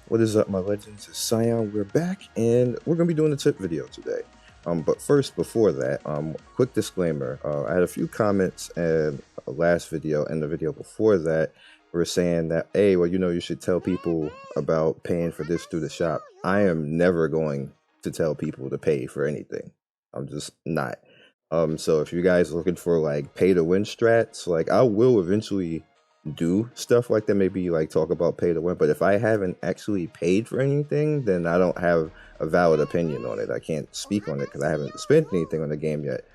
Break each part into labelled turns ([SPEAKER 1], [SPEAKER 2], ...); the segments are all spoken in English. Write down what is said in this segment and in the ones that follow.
[SPEAKER 1] What is up, my legends? It's Scion. We're back, and we're gonna be doing a tip video today. But first, before that, quick disclaimer. I had a few comments in the last video and the video before that were saying that, hey, well, you should tell people about paying for this through the shop. I am never going to tell people to pay for anything. I'm just not. So if you guys are looking for like pay to win strats, like I will eventually do stuff like that, maybe like talk about pay to win, but if I haven't actually paid for anything, then I don't have a valid opinion on it. I can't speak on it because I haven't spent anything on the game yet.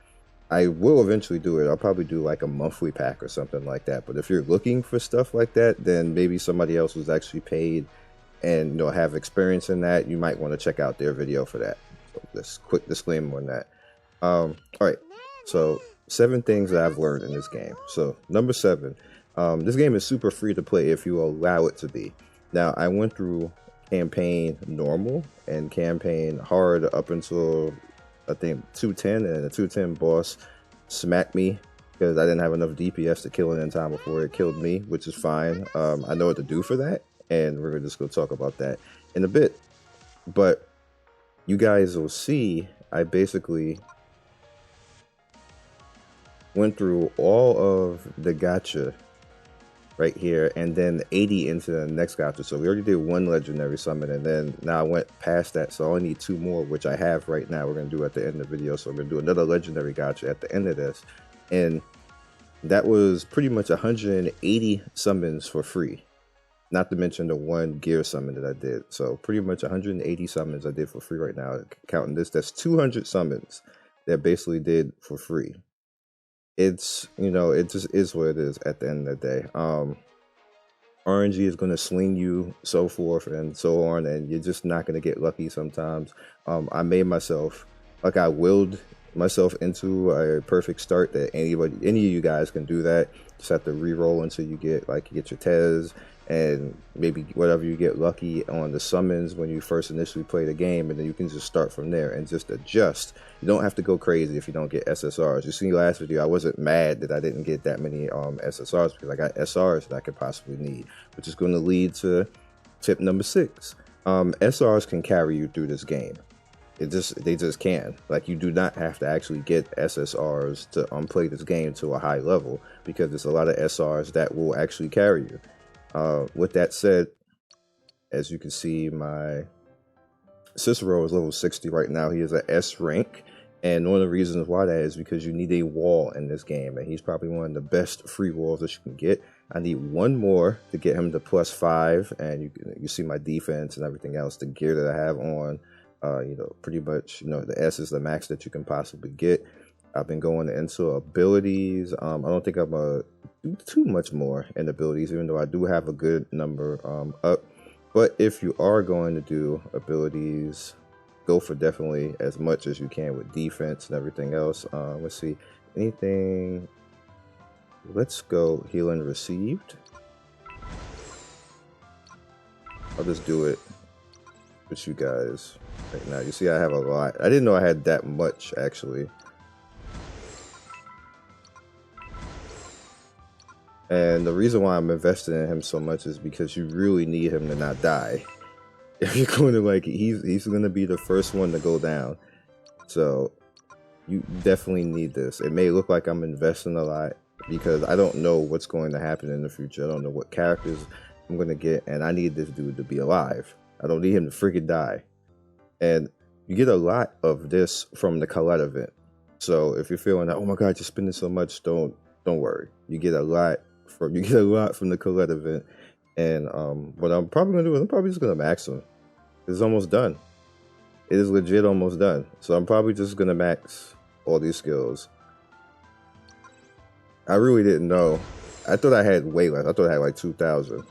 [SPEAKER 1] I will eventually do it. I'll probably do like a monthly pack or something like that. But if you're looking for stuff like that, then maybe somebody else was actually paid and have experience in that. You might want to check out their video for that. So this quick disclaimer on that. All right, so 7 things that I've learned in this game. So number 7, this game is super free to play if you allow it to be. Now, I went through campaign normal and campaign hard up until I think 210, and the 210 boss smacked me because I didn't have enough DPS to kill it in time before it killed me, which is fine. I know what to do for that, and we're just going to talk about that in a bit. But you guys will see I basically went through all of the gacha right here and then 80 into the next gacha. So we already did 1 legendary summon, and then now I went past that, so I only need 2 more, which I have right now. We're going to do at the end of the video. So we're going to do another legendary gacha at the end of this, and that was pretty much 180 summons for free, not to mention the 1 gear summon that I did. So pretty much 180 summons I did for free right now. Counting this, that's 200 summons that basically did for free. It's, it just is what it is at the end of the day. RNG is going to swing you so forth and so on, and you're just not going to get lucky sometimes. I made myself, like I willed myself into a perfect start that any of you guys can do that. Just have to re-roll until you get your Tez, and maybe whatever you get lucky on the summons when you first initially play the game, and then you can just start from there and just adjust. You don't have to go crazy if you don't get SSRs. You see last video, I wasn't mad that I didn't get that many SSRs because I got SRs that I could possibly need, which is going to lead to tip number 6. SRs can carry you through this game. They just can. Like, you do not have to actually get SSRs to play this game to a high level, because there's a lot of SRs that will actually carry you. With that said, as you can see, my Cicero is level 60 right now. He is an S rank, and one of the reasons why that is because you need a wall in this game, and he's probably one of the best free walls that you can get. I need 1 more to get him to +5, and you see my defense and everything else, the gear that I have on. Pretty much, the S is the max that you can possibly get. I've been going into abilities. I don't think I'm gonna do too much more in abilities, even though I do have a good number up. But if you are going to do abilities, go for definitely as much as you can with defense and everything else. Let's see, anything. Let's go healing received. I'll just do it with you guys right now. You see, I have a lot. I didn't know I had that much actually. And the reason why I'm invested in him so much is because you really need him to not die. If you're going to he's going to be the first one to go down. So you definitely need this. It may look like I'm investing a lot because I don't know what's going to happen in the future. I don't know what characters I'm going to get, and I need this dude to be alive. I don't need him to freaking die. And you get a lot of this from the Colette event. So if you're feeling that, oh my god, you're spending so much, don't worry. You get a lot from the Colette event. And what I'm probably gonna do is I'm probably just gonna max him. It's almost done. It is legit almost done. So I'm probably just gonna max all these skills. I really didn't know. I thought I had way less. I thought I had like 2,000.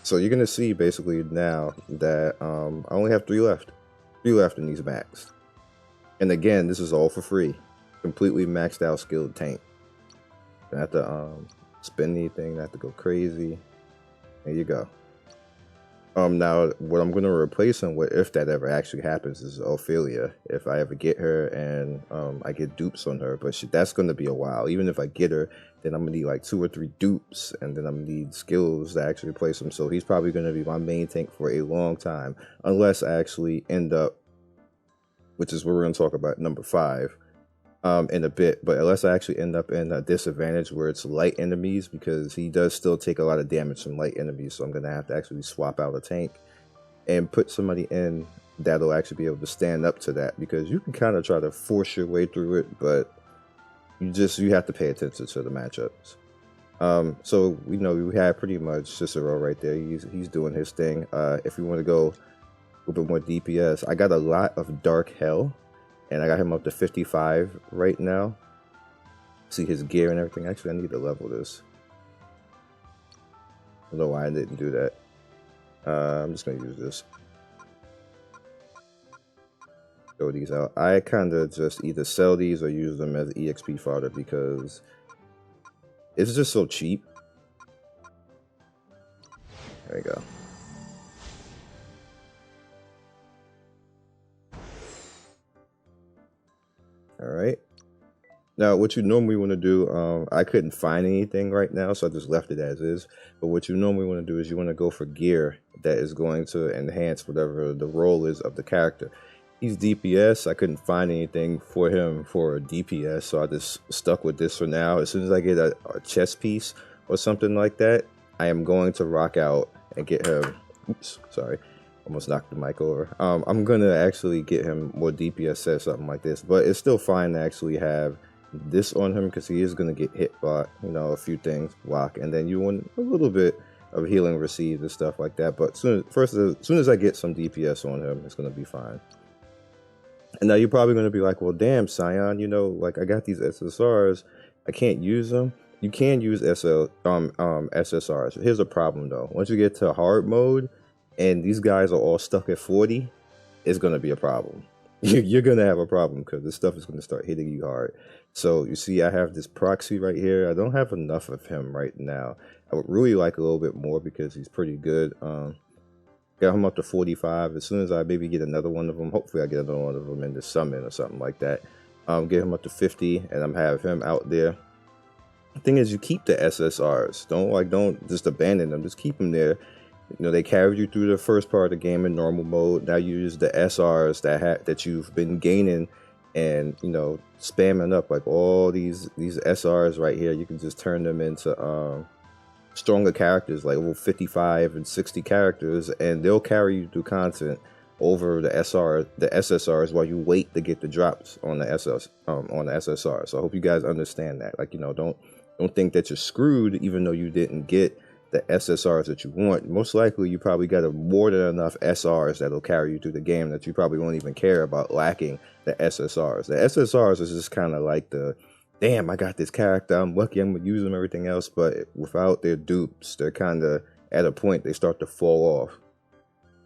[SPEAKER 1] So you're gonna see basically now that I only have 3 left. 3 left in these maxed. And again, this is all for free. Completely maxed out skilled tank. Don't have to spend anything, not have to go crazy. There you go. Now what I'm gonna replace him with, if that ever actually happens, is Ophelia. If I ever get her and I get dupes on her, but that's gonna be a while. Even if I get her, then I'm gonna need like 2 or 3 dupes, and then I'm gonna need skills to actually replace him. So he's probably gonna be my main tank for a long time, unless I actually end up, which is what we're gonna talk about number 5. In a bit, but unless I actually end up in a disadvantage where it's light enemies, because he does still take a lot of damage from light enemies, so I'm gonna have to actually swap out a tank and put somebody in that'll actually be able to stand up to that, because you can kind of try to force your way through it, but you have to pay attention to the matchups. So we have pretty much Cicero right there. He's doing his thing. If you want to go a little bit more DPS, I got a lot of Dark Hell, and I got him up to 55 right now. See his gear and everything. Actually, I need to level this. I don't know why I didn't do that. I'm just going to use this. Throw these out. I kind of just either sell these or use them as EXP fodder, because it's just so cheap. There we go. All right. Now, what you normally want to do, I couldn't find anything right now, so I just left it as is. But what you normally want to do is you want to go for gear that is going to enhance whatever the role is of the character. He's DPS. I couldn't find anything for him for DPS, so I just stuck with this for now. As soon as I get a chest piece or something like that, I am going to rock out and get him. Oops, sorry. Almost knocked the mic over. I'm gonna actually get him more DPS set, something like this, but it's still fine to actually have this on him, because he is gonna get hit by a few things, block, and then you want a little bit of healing received and stuff like that. But as soon as I get some DPS on him, it's gonna be fine. And now you're probably gonna be like, well, damn, Scion, like I got these SSRs, I can't use them. You can use SSRs. Here's a problem though. Once you get to hard mode, and these guys are all stuck at 40, it's going to be a problem. You're going to have a problem, because this stuff is going to start hitting you hard. So you see, I have this proxy right here. I don't have enough of him right now. I would really like a little bit more, because he's pretty good. Got him up to 45. As soon as I maybe get another one of them, hopefully I get another one of them in the summon or something like that. Get him up to 50, and I'm have him out there. The thing is, you keep the SSRs. Don't just abandon them. Just keep them there. They carried you through the first part of the game in normal mode. Now you use the SRs that you've been gaining and spamming up, like all these SRs right here. You can just turn them into stronger characters, like over 55 and 60 characters, and they'll carry you through content over the SSRs while you wait to get the drops on the SSR. So I hope you guys understand that. Like, don't think that you're screwed even though you didn't get the SSRs that you want. Most likely you probably got more than enough SRs that'll carry you through the game, that you probably won't even care about lacking the SSRs. The SSRs is just kind of like the, damn, I got this character, I'm lucky, I'm gonna use them, everything else, but without their dupes, they're kind of at a point they start to fall off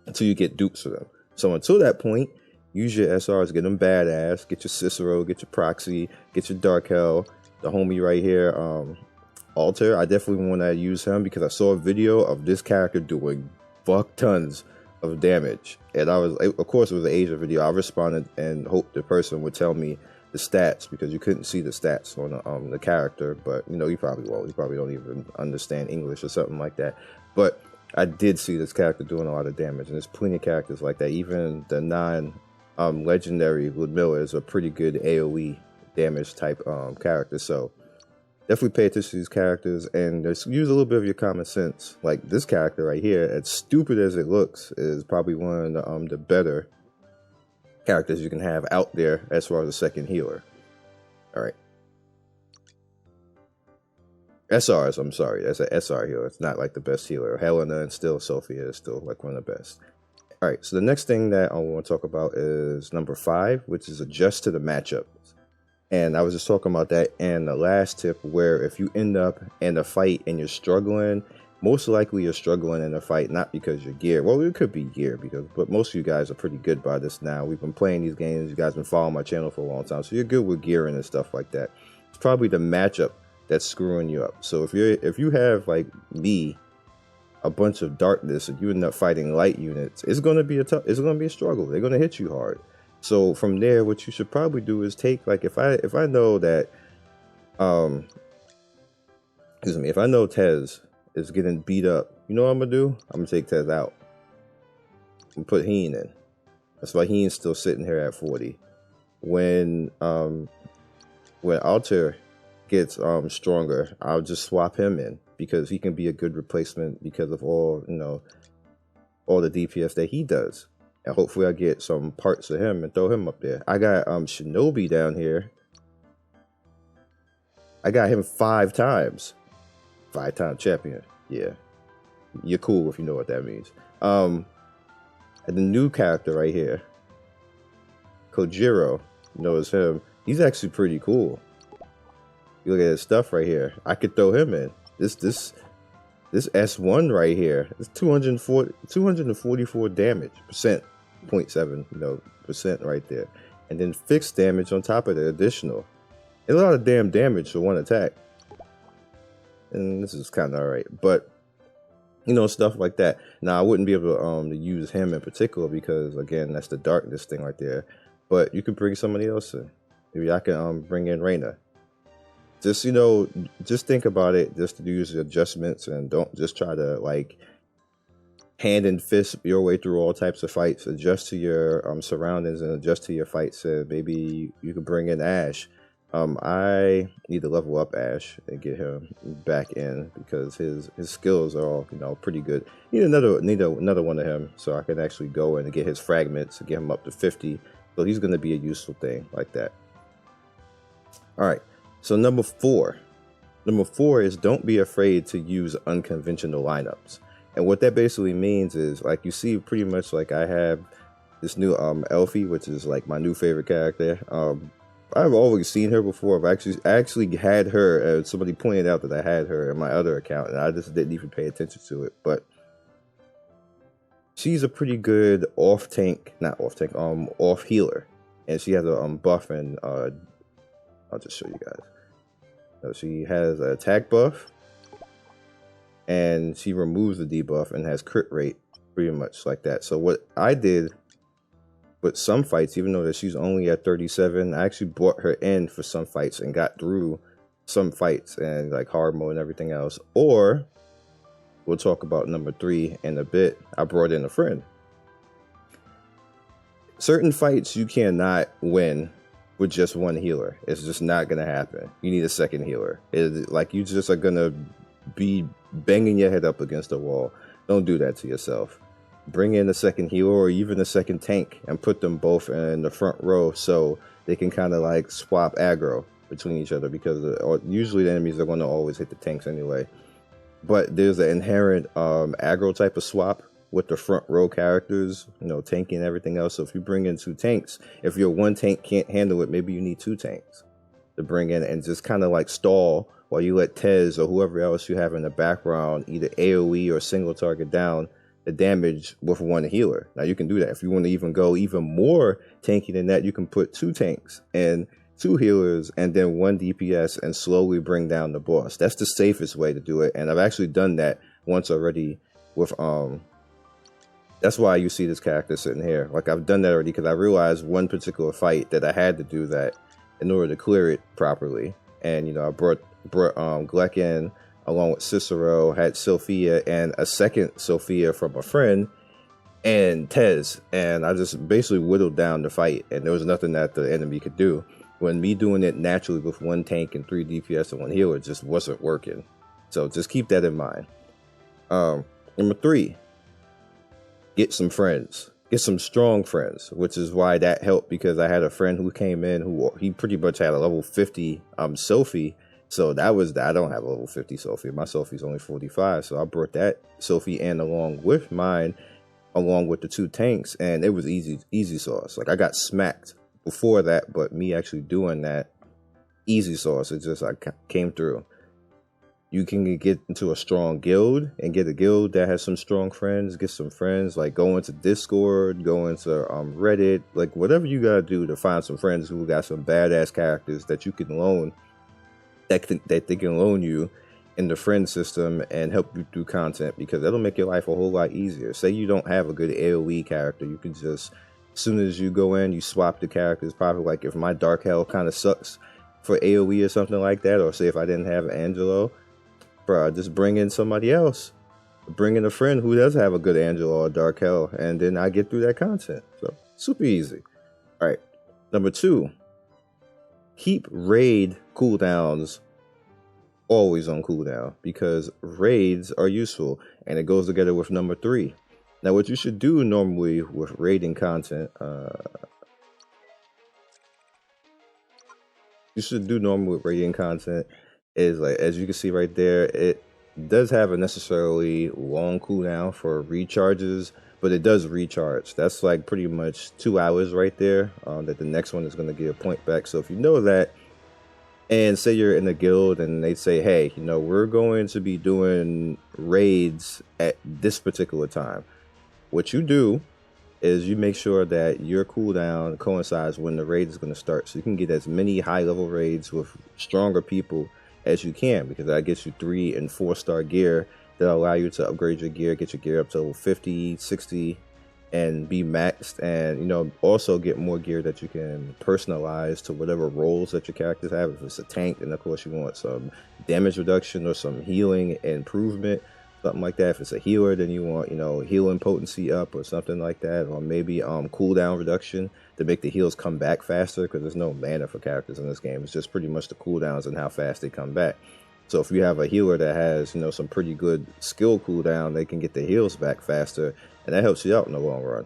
[SPEAKER 1] until you get dupes for them. So until that point, use your SRs, get them badass, get your Cicero, get your Proxy, get your Dark Hell, the homie right here, Alter. I definitely want to use him, because I saw a video of this character doing fuck tons of damage, and of course it was an Asia video. I responded and hoped the person would tell me the stats, because you couldn't see the stats on the character, but you probably won't. You probably don't even understand English or something like that. But I did see this character doing a lot of damage, and there's plenty of characters like that. Even the legendary Ludmilla is a pretty good AoE damage type character. So definitely pay attention to these characters, and just use a little bit of your common sense. Like this character right here, as stupid as it looks, is probably one of the better characters you can have out there as far as a second healer. All right. SRs, I'm sorry, that's an SR healer. It's not like the best healer. Helena and still Sophia is still like one of the best. All right, so the next thing that I want to talk about is number 5, which is adjust to the matchup. And I was just talking about that in the last tip, where if you end up in a fight and you're struggling, most likely you're struggling in a fight not because you're gear. Well, it could be gear, but most of you guys are pretty good by this now. We've been playing these games. You guys have been following my channel for a long time, so you're good with gearing and stuff like that. It's probably the matchup that's screwing you up. So if you have like me, a bunch of darkness and you end up fighting light units, it's gonna be a struggle. They're gonna hit you hard. So from there, what you should probably do is take, like, if I know that excuse me, if I know Tez is getting beat up, you know what I'm gonna do? I'm gonna take Tez out and put Heen in. That's why Heen's still sitting here at 40. When Altair gets stronger, I'll just swap him in because he can be a good replacement because of all the DPS that he does. And hopefully I get some parts of him and throw him up there. I got Shinobi down here. I got him 5 times. 5-time champion. Yeah. You're cool if you know what that means. And the new character right here, Kojiro, knows him. He's actually pretty cool. You look at his stuff right here. I could throw him in. This S1 right here. It's 244 damage. 0.7% right there. And then fixed damage on top of the additional. It's a lot of damn damage for one attack. And this is kind of alright. But, stuff like that. Now, I wouldn't be able to use him in particular because, again, that's the darkness thing right there. But you could bring somebody else in. Maybe I can bring in Reina. Just, just think about it. Just to use the adjustments and don't just try to, like, hand and fist your way through all types of fights. Adjust to your surroundings and adjust to your fights. Maybe you could bring in Ash. I need to level up Ash and get him back in because his skills are all pretty good. Need another one of him so I can actually go in and get his fragments and get him up to 50. So he's going to be a useful thing like that. All right. So number 4 is don't be afraid to use unconventional lineups. And what that basically means is, like, you see pretty much like I have this new Elfie, which is like my new favorite character. I've always seen her before. I actually had her. Somebody pointed out that I had her in my other account, and I just didn't even pay attention to it. But she's a pretty good off healer, and she has a buff, and I'll just show you guys. So she has an attack buff, and she removes the debuff and has crit rate, pretty much like that. So what I did. But some fights, even though that she's only at 37, I actually brought her in for some fights and got through some fights and like hard mode and everything else. Or we'll talk about number 3 in a bit. I brought in a friend. Certain fights you cannot win with just one healer. It's just not gonna happen. You need a second healer. Like you just are gonna be banging your head up against the wall. Don't do that to yourself. Bring in a second healer or even a second tank and put them both in the front row so they can kind of like swap aggro between each other because usually the enemies are going to always hit the tanks anyway. But there's an inherent aggro type of swap with the front row characters, tanking and everything else. So if you bring in 2 tanks, if your one tank can't handle it, maybe you need 2 tanks to bring in and just kind of like stall while you let Tez or whoever else you have in the background either AoE or single target down the damage with one healer. Now you can do that. If you want to even go even more tanky than that, you can put 2 tanks and 2 healers and then 1 DPS and slowly bring down the boss. That's the safest way to do it. And I've actually done that once already with that's why you see this character sitting here. Like I've done that already because I realized one particular fight that I had to do that in order to clear it properly. And I brought Gleck in along with Cicero, had Sophia and a second Sophia from a friend, and Tez. And I just basically whittled down the fight, and there was nothing that the enemy could do. When me doing it naturally with 1 tank and 3 DPS and 1 healer just wasn't working. So just keep that in mind. Number 3, get some friends. Get some strong friends, which is why that helped because I had a friend who came in he pretty much had a level 50 Sophie. So that was I don't have a level 50 Sophie. My Sophie's only 45. So I brought that Sophie in along with mine, along with the 2 tanks, and it was easy sauce. Like I got smacked before that, but me actually doing that, easy sauce. It just came through. You can get into a strong guild and get a guild that has some strong friends. Get some friends, like go into Discord, go into Reddit, like whatever you gotta do to find some friends who got some badass characters that you can loan. That they can loan you in the friend system and help you through content, because that'll make your life a whole lot easier. Say you don't have a good AoE character, you can just, as soon as you go in, you swap the characters. Probably like if my Dark Hell kind of sucks for AoE or something like that, or say if I didn't have Angelo, bro, just bring in somebody else. Bring in a friend who does have a good Angelo or Dark Hell, and then I get through that content. So super easy. All right, number 2, keep raid cooldowns always on cooldown, because raids are useful, and it goes together with number 3. Now what you should do normally with raiding content, is, like, as you can see right there, it does have a necessarily long cooldown for recharges, but it does recharge. That's like pretty much 2 hours right there, that the next one is going to get a point back. So if you know that, and say you're in a guild and they say, hey, you know, we're going to be doing raids at this particular time, what you do is you make sure that your cooldown coincides when the raid is going to start, so you can get as many high level raids with stronger people as you can, because that gets you 3 and 4 star gear that allow you to upgrade your gear, get your gear up to level 50, 60, and be maxed, and, you know, also get more gear that you can personalize to whatever roles that your characters have. If it's a tank, then of course you want some damage reduction or some healing improvement, something like that. If it's a healer, then you want, you know, healing potency up or something like that, or maybe cooldown reduction to make the heals come back faster, because there's no mana for characters in this game. It's just pretty much the cooldowns and how fast they come back. So if you have a healer that has, you know, some pretty good skill cooldown, they can get the heals back faster, and that helps you out in the long run.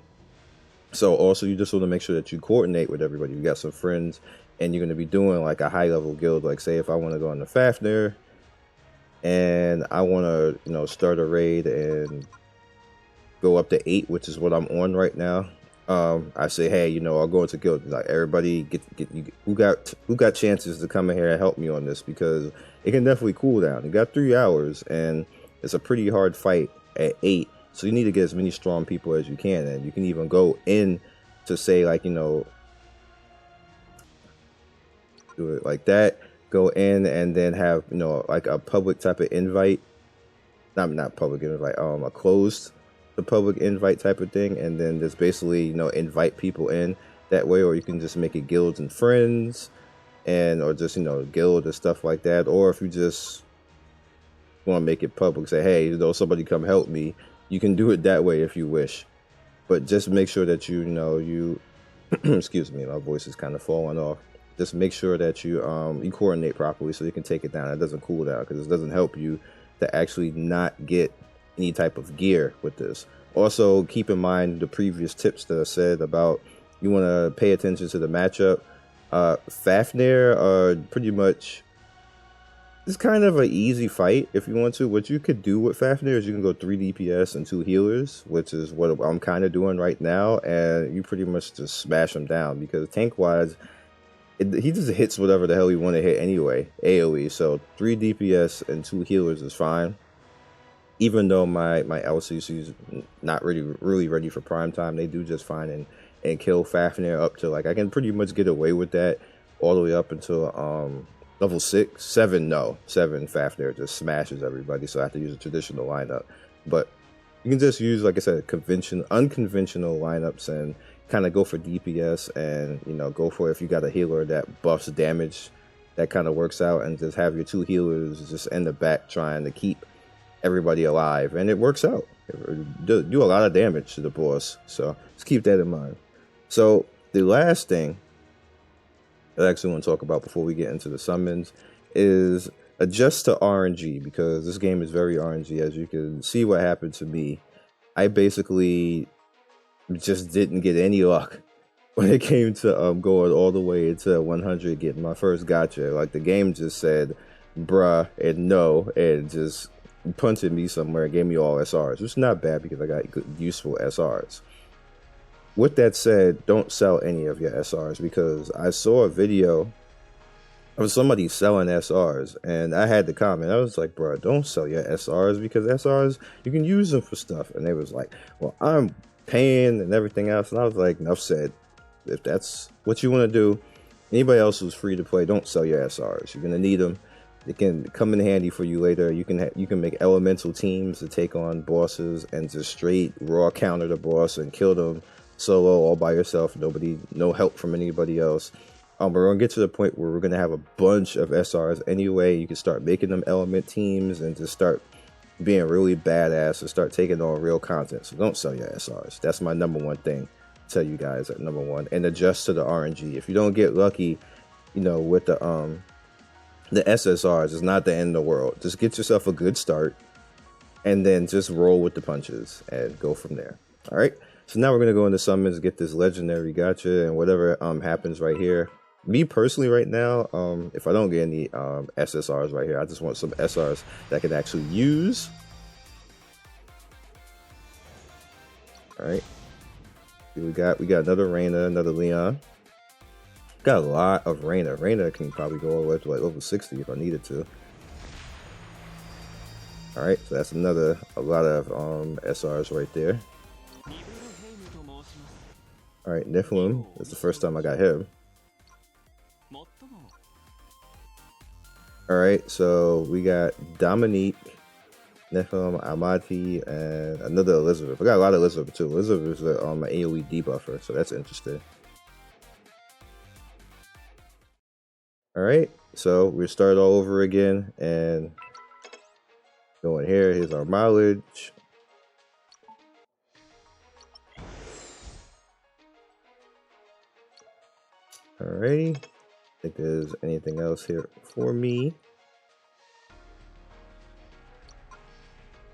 [SPEAKER 1] So also, you just want to make sure that you coordinate with everybody. You got some friends, and you're going to be doing like a high level guild. Like say if I want to go into Fafnir, and I want to, you know, start a raid and go up to 8, which is what I'm on right now. I say, hey, you know, I'll go into guild. Like everybody, get you, who got chances to come in here and help me on this, because it can definitely cool down. You got 3 hours, and it's a pretty hard fight at 8. So you need to get as many strong people as you can, and you can even go in to say, like, you know, do it like that. Go in and then have, you know, like a public type of invite, not public invite, a closed the public invite type of thing, and then just basically, you know, invite people in that way. Or you can just make it guilds and friends, and or just, you know, guild and stuff like that. Or if you just want to make it public, say, hey, you know, somebody come help me, you can do it that way if you wish. But just make sure that you know you excuse me, my voice is kind of falling off. Just make sure that you you coordinate properly so you can take it down. It doesn't cool down, because it doesn't help you to actually not get any type of gear with this. Also, keep in mind the previous tips that I said about you want to pay attention to the matchup. Fafnir pretty much, it's kind of an easy fight if you want to. What you could do with Fafnir is you can go 3 DPS and 2 healers, which is what I'm kind of doing right now, and you pretty much just smash them down, because tank-wise, he just hits whatever the hell he want to hit anyway, AoE. So 3 DPS and 2 healers is fine. Even though my LCC is not really ready for prime time, they do just fine and kill Fafnir up to, like, I can pretty much get away with that all the way up until level 6, 7. No, 7 Fafnir just smashes everybody, so I have to use a traditional lineup. But you can just use, like I said, unconventional lineups and kind of go for DPS, and, you know, go for, if you got a healer that buffs damage, that kind of works out, and just have your 2 healers just in the back trying to keep everybody alive, and it works out. Do a lot of damage to the boss, so just keep that in mind. So the last thing that I actually want to talk about before we get into the summons is adjust to RNG, because this game is very RNG. As you can see what happened to me, I basically just didn't get any luck when it came to going all the way into 100, getting my first gacha. Like, the game just said bruh and no, and just punted me somewhere and gave me all SRs, which is not bad because I got good, useful SRs. With that said, don't sell any of your SRs, because I saw a video of somebody selling SRs, and I had to comment. I was like, bro, don't sell your SRs, because SRs, you can use them for stuff. And they was like, well, I'm paying and everything else. And I was like, enough said. If that's what you want to do, anybody else who's free to play, don't sell your SRs. You're going to need them. It can come in handy for you later. You can make elemental teams to take on bosses and just straight raw counter the boss and kill them solo all by yourself. No help from anybody else. We're gonna get to the point where we're gonna have a bunch of SRs anyway. You can start making them element teams and just start being really badass and start taking on real content. So don't sell your SRs. That's my number one thing. Tell you guys at number one, and adjust to the RNG. If you don't get lucky, you know, with the SSRs, it's not the end of the world. Just get yourself a good start and then just roll with the punches and go from there. All right. So now we're gonna go into summons, get this legendary gacha, and whatever happens right here. Me personally, right now, if I don't get any SSRs right here, I just want some SRs that I can actually use. All right. We got another Reina, another Leon. Got a lot of Reina. Reina can probably go all the way to like level 60 if I needed to. All right, so that's a lot of SRs right there. All right, Nephilim. That's the first time I got him. All right, so we got Dominique, Nephilim, Amati, and another Elizabeth. I got a lot of Elizabeth too. Elizabeth is an AoE debuffer, so that's interesting. All right, so we start all over again and going here. Here's our mileage. Alrighty, I think there's anything else here for me.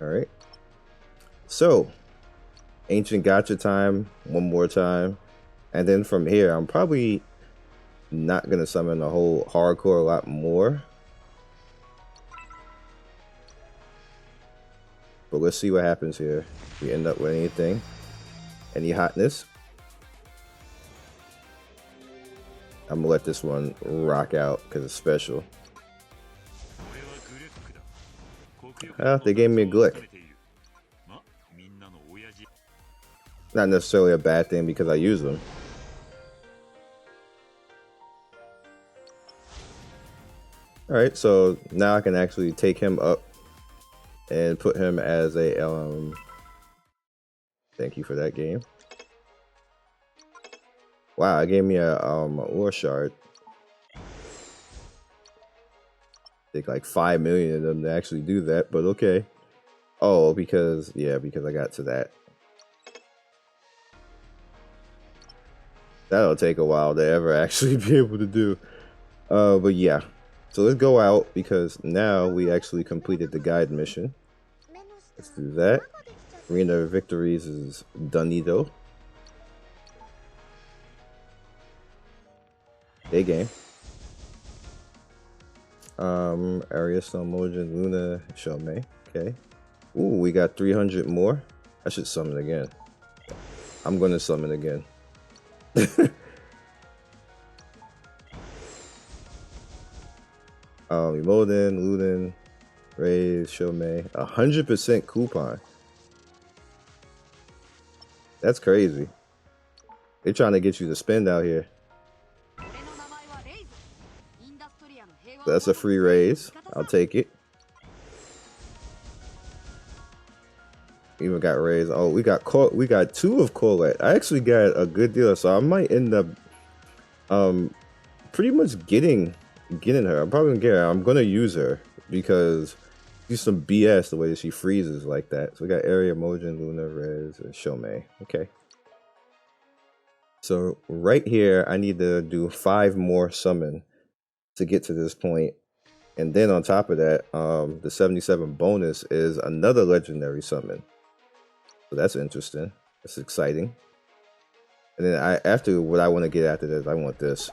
[SPEAKER 1] All right, so Ancient Gacha time one more time, and then from here I'm probably not gonna summon a whole hardcore a lot more, but let's see what happens here. If we end up with anything, any hotness. I'm gonna let this one rock out because it's special. They gave me a Glick. Not necessarily a bad thing because I use them. Alright, so now I can actually take him up and put him as a thank you for that game. Wow, it gave me a ore shard. I think like 5 million of them to actually do that, but okay. Oh, because I got to that. That'll take a while to ever actually be able to do. But yeah. So let's go out because now we actually completed the guide mission. Let's do that. Arena of Victories is Donido. Day game. Area Mojin, Luna, Xiaomei. Okay. Ooh, we got 300 more. I should summon again. I'm gonna summon again. Emoden, Luden, Raze, Xiaomei. 100% coupon. That's crazy. They're trying to get you to spend out here. That's a free raise. I'll take it. Even got raised. Oh, we got two of Colette. I actually got a good deal, so I might end up pretty much getting her. I'm probably gonna get her. I'm gonna use her because she's some BS the way that she freezes like that. So we got Area, Mojin, Luna, Rez, and Xiaomei. Okay. So right here, I need to do 5 more summon to get to this point. And then on top of that, the 77 bonus is another legendary summon. So that's interesting. That's exciting. And then after what I want to get after this, I want this.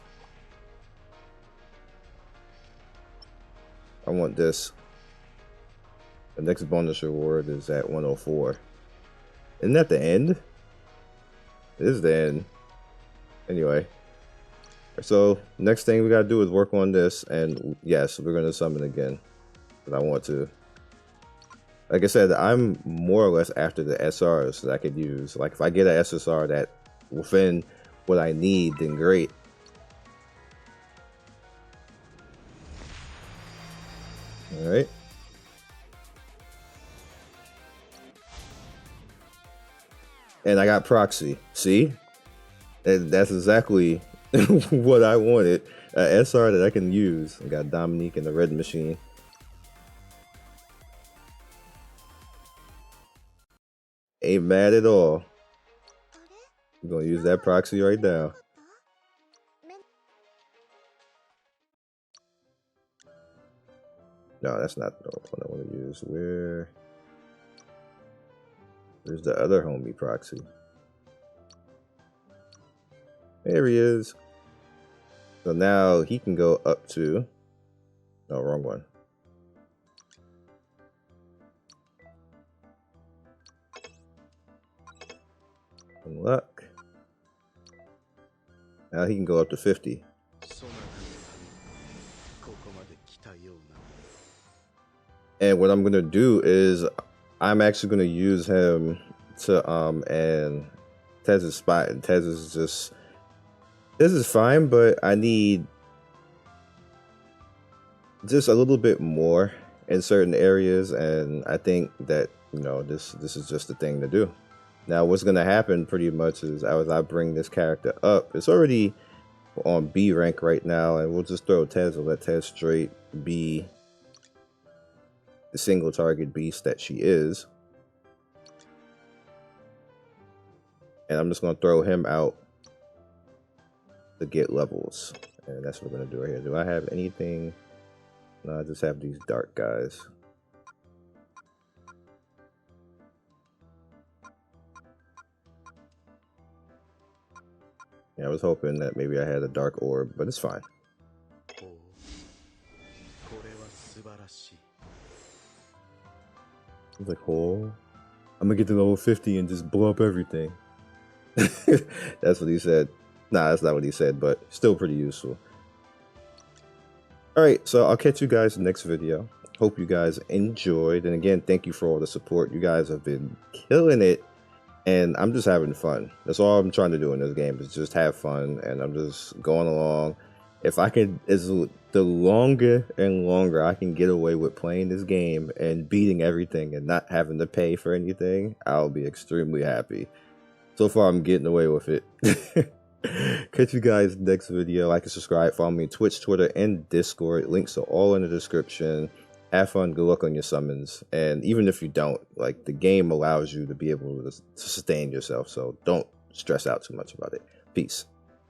[SPEAKER 1] I want this. The next bonus reward is at 104. Isn't that the end? It is the end. Anyway. So next thing we gotta do is work on this, and yes, we're gonna summon again. But I want to. Like I said, I'm more or less after the SRs that I could use. Like if I get an SSR that within what I need, then great. All right. And I got proxy. See? And that's exactly what I wanted. SR that I can use. I got Dominique and the red machine. Ain't mad at all. I'm gonna use that proxy right now. No, that's not the one I want to use. Where's the other homie proxy? There he is. So now he can go up to... No, wrong one. Unlock. Now he can go up to 50. And what I'm gonna do is I'm actually gonna use him to and Tez's spot, and Tez is just... This is fine, but I need just a little bit more in certain areas, and I think that, you know, this is just the thing to do. Now what's gonna happen pretty much is as I bring this character up, it's already on B rank right now, and we'll just throw Tez and let Tez straight be the single target beast that she is. And I'm just gonna throw him out to get levels, and that's what we're gonna do right here. Do I have anything? No, I just have these dark guys. Yeah, I was hoping that maybe I had a dark orb, but it's fine. It's like, oh, I'm gonna get to level 50 and just blow up everything. That's what he said. Nah, that's not what he said, but still pretty useful. Alright, so I'll catch you guys in the next video. Hope you guys enjoyed. And again, thank you for all the support. You guys have been killing it. And I'm just having fun. That's all I'm trying to do in this game, is just have fun. And I'm just going along. If I can, the longer and longer I can get away with playing this game and beating everything and not having to pay for anything, I'll be extremely happy. So far, I'm getting away with it. Catch you guys next video. Like and subscribe. Follow me on Twitch, Twitter, and Discord. Links are all in the description. Have fun. Good luck on your summons. And even if you don't, like, the game allows you to be able to sustain yourself. So don't stress out too much about it. Peace.